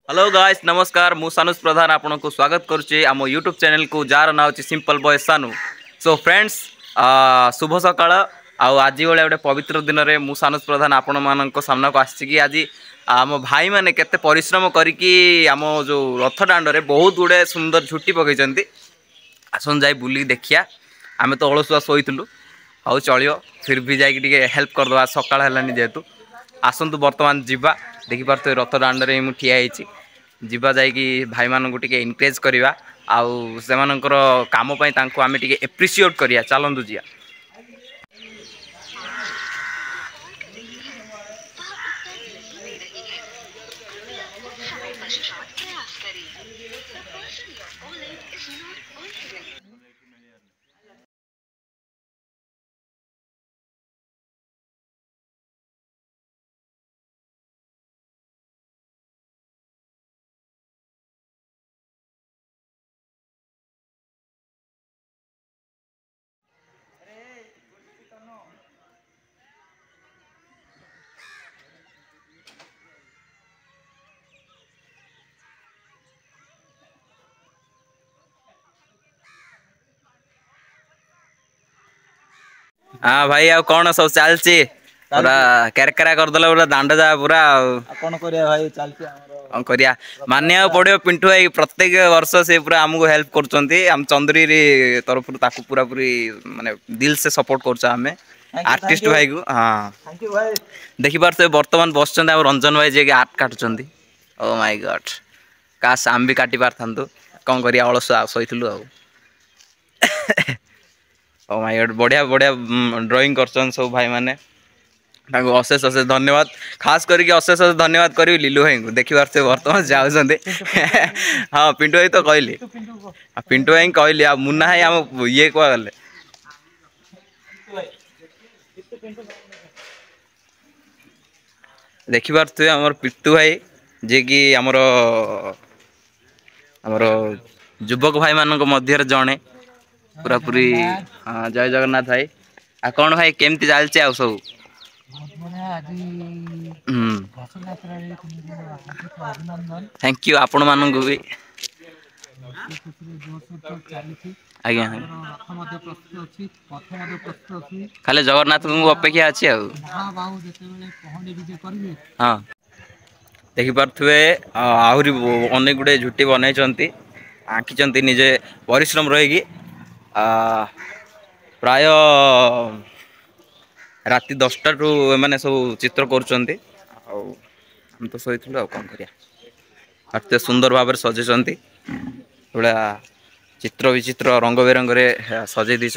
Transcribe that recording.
Hello guys नमस्कार मु सानुज प्रधान आपण को स्वागत करुच्ची आम यूट्यूब चैनल को जार ना होची सिंपल बॉय सानू। सो फ्रेंड्स शुभ सकाळ आज भाई गोटे पवित्र दिन में मु सानुज प्रधान आपण मान सामना को आसी कि आज आम भाई मैंने केते परिश्रम करिकी आम जो रथ दांड में बहुत गुड़े सुंदर झुटी पकई आसन जाई बुली देखिया। आम तो अलसुआ शोलु आउ चलो फिर भी जाइए हेल्प करदे सकाळ है जेहेतु आसतु बर्तमान जीवा देखिपे रथ दांड में मुझे ठिया जीवा जाइकी भाई मानू टे इनकरेज करवा आउ से काम आम टे एप्रिसीएट करिया चलतु जिया। हाँ भाई आ कौन सब चलची पूरा केरकेरा करदेला पूरा दांड जा पूरा कौन करिया भाई चलती कौन करिया मानिया पड़ो पिंटू भाई प्रत्येक वर्ष से पूरा आमको हेल्प कर चंद्री तरफ पूरा पूरी माने दिल से सपोर्ट कर आर्टिस्ट भाई को। हाँ देखी पारे बर्तमान बस रंजन भाई जी आर्ट काटुंट। ओ माय गॉड काश आम भी काटी पारथु कौन करिया अलसुआ शोलु आ ओ माय गॉड बढ़िया बढ़िया ड्राइंग कर सब भाई माने अशेष अशेष धन्यवाद खास करके अशेष अशेष धन्यवाद करी लीलू भाई को देखी पारे बर्तमान जाऊँ। हाँ पिंटू भाई तो कहली पिंटू भाई कहली आ मुन्ना भाई आम ये कह गले देखी पारे आम पिट्टू भाई जे कि आमर युवक भाई मान मध्य जड़े पूरा पूरी। हाँ जय जगन्नाथ भाई आ कौन भाई केमती चलचे आ सब थैंक यू आपण मानू भी आज्ञा खाली जगन्नाथ को अपेक्षा अच्छी हाँ देखिपे आहरी अनेक गुड़े झुटी बनई आंकी निजे परिश्रम रही प्राय राति 10टा रू मैंने सब चित्र कर तो शोलु आ कौन कर सुंदर भाव सजे पूरा चित्र विचित्र रंग बेरंग सजे दी